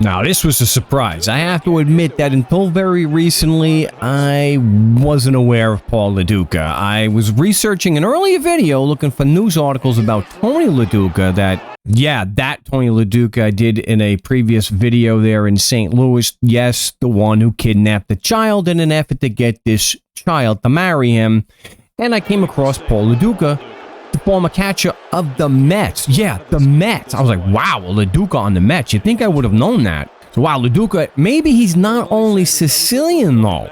Now, this was a surprise. I have to admit that until very recently, I wasn't aware of Paul Lo Duca. I was researching an earlier video looking for news articles about Tony Lo Duca that Tony Lo Duca I did in a previous video there in St. Louis. Yes, the one who kidnapped the child in an effort to get this child to marry him. And I came across Paul Lo Duca, the former catcher of the Mets. Yeah, the Mets. I was like, wow, Lo Duca on the Mets. You'd think I would have known that. So wow, Lo Duca, maybe he's not only Sicilian though.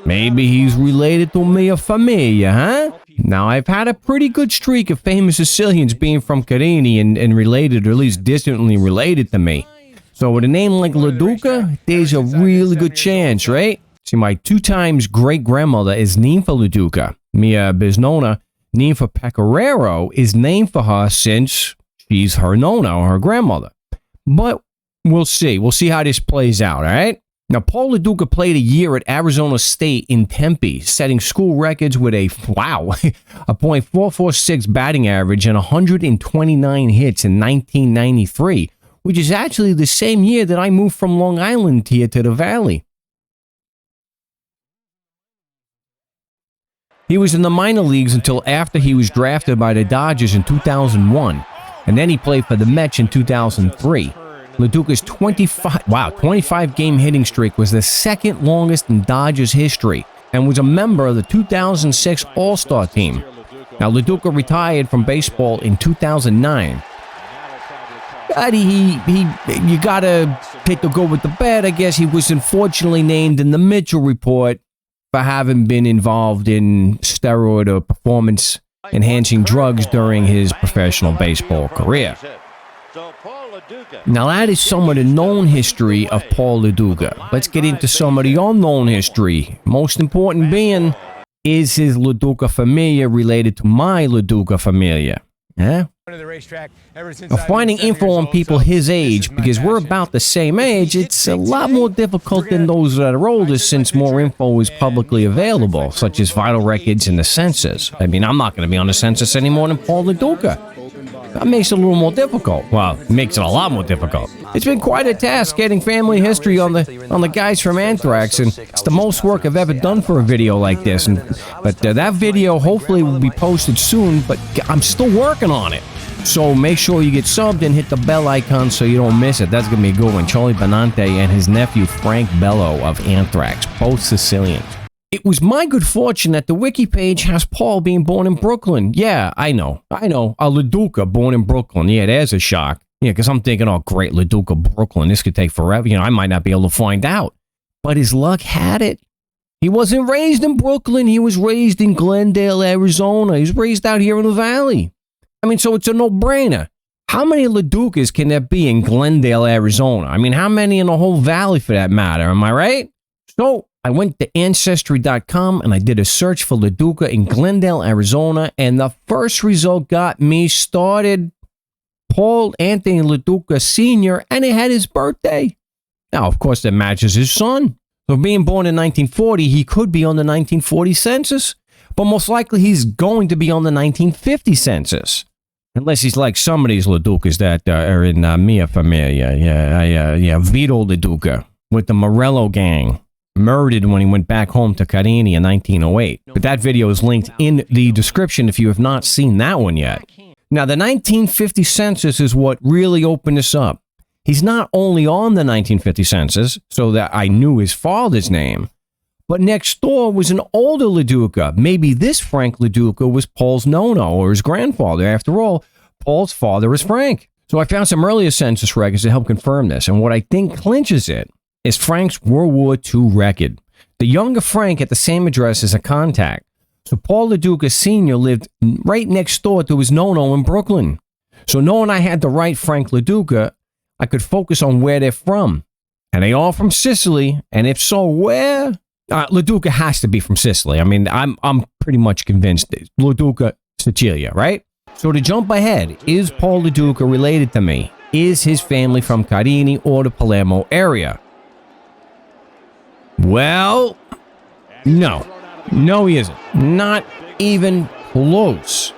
Maybe he's related to mia famiglia, huh? Now, I've had a pretty good streak of famous Sicilians being from Carini and related, or at least distantly related to me. So with a name like Lo Duca, there's a really good chance, right? See, my 2 times great-grandmother is Ninfa Lo Duca. Mia Bisnona, Ninfa Pecoraro, is named for her since she's her nona, or her grandmother. But we'll see. We'll see how this plays out, all right? Now, Paul Lo Duca played a year at Arizona State in Tempe, setting school records with a .446 batting average and 129 hits in 1993, which is actually the same year that I moved from Long Island here to the Valley. He was in the minor leagues until after he was drafted by the Dodgers in 2001, and then he played for the Mets in 2003. Lo Duca's 25-game hitting streak was the second longest in Dodgers history and was a member of the 2006 All-Star team. Now, Lo Duca retired from baseball in 2009. But you gotta take the good with the bad. I guess he was unfortunately named in the Mitchell report for having been involved in steroid or performance-enhancing drugs during his professional baseball career. Now, that is some of the known history of Paul Lo Duca. Let's get into some of the unknown history. Most important being, is his Lo Duca familia related to my Lo Duca familia? Now, finding info on people his age, because we're about the same age, it's a lot more difficult than those that are older since more info is publicly available, such as vital records and the census. I mean, I'm not going to be on the census any more than Paul Lo Duca. That makes it a little more difficult. Well, it makes it a lot more difficult. It's been quite a task getting family history on the guys from Anthrax, and it's the most work I've ever done for a video like this. But that video hopefully will be posted soon, but I'm still working on it. So make sure you get subbed and hit the bell icon so you don't miss it. That's going to be a good one. Charlie Benante and his nephew Frank Bello of Anthrax, both Sicilians. It was my good fortune that the wiki page has Paul being born in Brooklyn. Yeah, I know. Lo Duca born in Brooklyn. Yeah, there's a shock. Yeah, because I'm thinking, oh, great, Lo Duca, Brooklyn. This could take forever. I might not be able to find out. But his luck had it. He wasn't raised in Brooklyn. He was raised in Glendale, Arizona. He was raised out here in the Valley. I mean, so it's a no-brainer. How many Lo Ducas can there be in Glendale, Arizona? I mean, how many in the whole Valley for that matter? Am I right? So I went to Ancestry.com and I did a search for Lo Duca in Glendale, Arizona, and the first result got me started. Paul Anthony Lo Duca Sr., and it had his birthday. Now, of course, that matches his son. So being born in 1940, he could be on the 1940 census, but most likely he's going to be on the 1950 census. Unless he's like some of these Lo Ducas that are in Mia Familia. Yeah, Vito Lo Duca with the Morello gang. Murdered when he went back home to Carini in 1908. But that video is linked in the description if you have not seen that one yet. Now, the 1950 census is what really opened this up. He's not only on the 1950 census, so that I knew his father's name, but next door was an older Lo Duca. Maybe this Frank Lo Duca was Paul's nona or his grandfather. After all, Paul's father is Frank. So I found some earlier census records to help confirm this, and what I think clinches it is Frank's World War II record. The younger Frank at the same address is a contact. So Paul Lo Duca Sr. lived right next door to his nono in Brooklyn. So knowing I had the right Frank Lo Duca, I could focus on where they're from. Are they all from Sicily? And if so, where? Lo Duca has to be from Sicily. I mean, I'm pretty much convinced. Lo Duca, Sicilia, right? So to jump ahead, is Paul Lo Duca related to me? Is his family from Carini or the Palermo area? Well, no. No, he isn't. Not even close.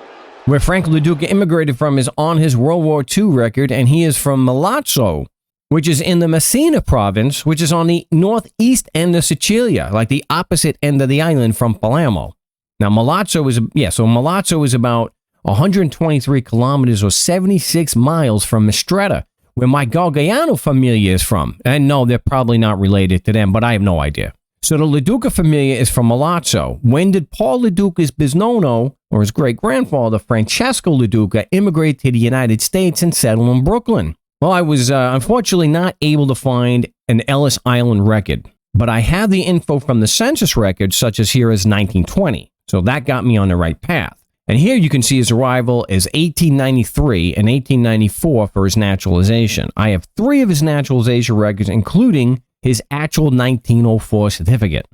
Where Frank Lo Duca immigrated from is on his World War II record, and he is from Milazzo, which is in the Messina province, which is on the northeast end of Sicilia, like the opposite end of the island from Palermo. Now, Milazzo is about 123 kilometers or 76 miles from Mistretta, where my Gargaiano familia is from. And no, they're probably not related to them, but I have no idea. So the Lo Duca familia is from Milazzo. When did Paul Lo Duca's bisnonno, or his great-grandfather, Francesco Lo Duca, immigrate to the United States and settle in Brooklyn? Well, I was unfortunately not able to find an Ellis Island record, but I have the info from the census records, such as here as 1920. So that got me on the right path. And here you can see his arrival as 1893 and 1894 for his naturalization. I have 3 of his naturalization records, including his actual 1904 certificate.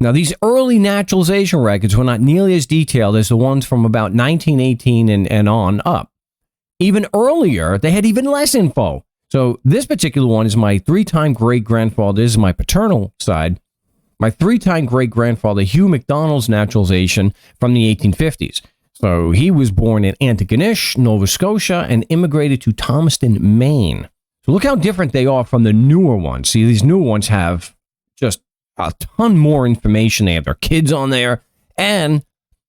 Now, these early naturalization records were not nearly as detailed as the ones from about 1918 and on up. Even earlier, they had even less info. So this particular one is my 3-time great-grandfather. This is my paternal side. My 3-time great-grandfather, Hugh McDonald's naturalization from the 1850s. So he was born in Antigonish, Nova Scotia, and immigrated to Thomaston, Maine. So look how different they are from the newer ones. See, these newer ones have just a ton more information. They have their kids on there, and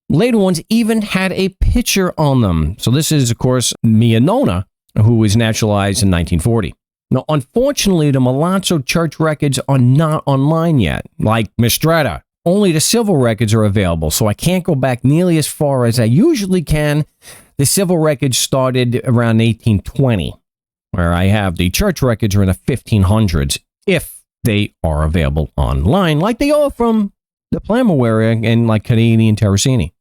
later ones even had a picture on them. So this is, of course, Mia Nonna, who was naturalized in 1940. Now, unfortunately, the Milazzo church records are not online yet, like Mistretta. Only the civil records are available, so I can't go back nearly as far as I usually can. The civil records started around 1820, where I have the church records are in the 1500s, if they are available online, like they are from the Palermo area and like Canadian Terracini.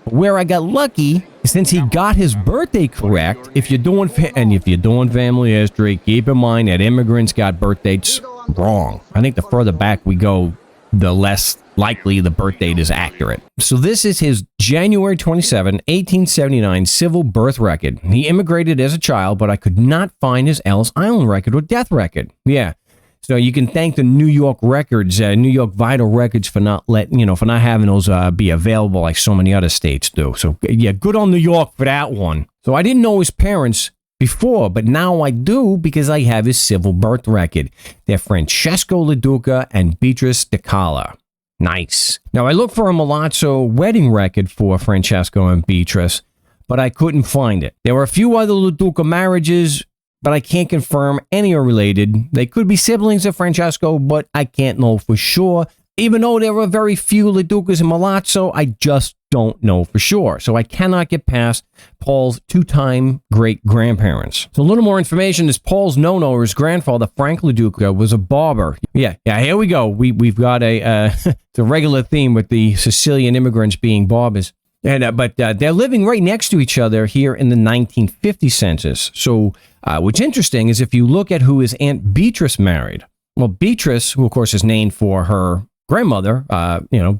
Where I got lucky, since he got his birthday correct, if you're doing family history, keep in mind that immigrants got birth dates wrong. I think the further back we go, the less likely the birth date is accurate. So this is his January 27, 1879 civil birth record. He immigrated as a child, but I could not find his Ellis Island record or death record. Yeah. So you can thank the New York records, New York Vital Records for not having those be available like so many other states do. So yeah, good on New York for that one. So I didn't know his parents before, but now I do because I have his civil birth record. They're Francesco Lo Duca and Beatrice De Cala. Nice. Now I looked for a Milazzo wedding record for Francesco and Beatrice, but I couldn't find it. There were a few other Lo Duca marriages, but I can't confirm any are related. They could be siblings of Francesco, but I can't know for sure. Even though there are very few Lo Ducas in Milazzo, I just don't know for sure. So I cannot get past Paul's 2-time great-grandparents. So a little more information is Paul's nonno, or his grandfather, Frank Lo Duca, was a barber. Yeah, here we go. We've got it's a regular theme with the Sicilian immigrants being barbers. And but they're living right next to each other here in the 1950 census. So what's interesting is if you look at who his Aunt Beatrice married. Well, Beatrice, who of course is named for her grandmother,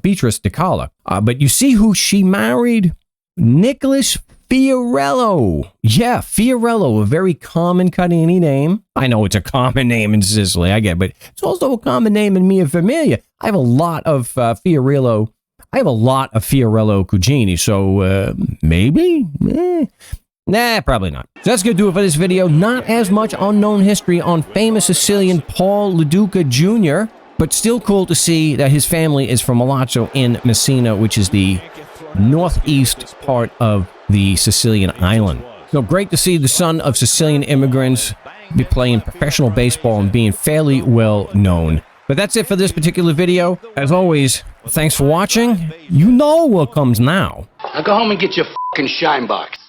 Beatrice De Cala. But you see who she married? Nicholas Fiorello. Yeah, Fiorello, a very common Canini name. I know it's a common name in Sicily, I get it, but it's also a common name in Mia Familia. I have a lot of Fiorello cugini, so maybe? Nah, probably not. So that's going to do it for this video. Not as much unknown history on famous Sicilian Paul Lo Duca Jr., but still cool to see that his family is from Milazzo in Messina, which is the northeast part of the Sicilian island. So great to see the son of Sicilian immigrants be playing professional baseball and being fairly well known. But that's it for this particular video. As always, thanks for watching. You know what comes now. Now go home and get your fucking shine box.